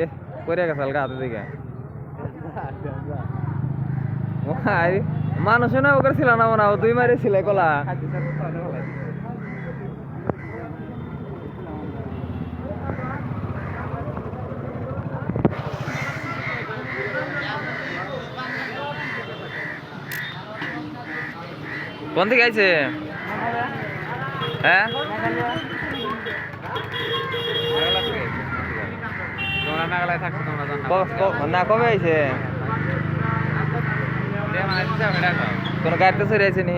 এ পরে গেছে হালকা হাতে দিকে মানুষ না ওকে ছিল না মনে হয় 2 মারে ছিল কলা কোন দিকে আইছে হ্যাঁ না কবে আইছে কোন গাড়িতে চলে আছে নি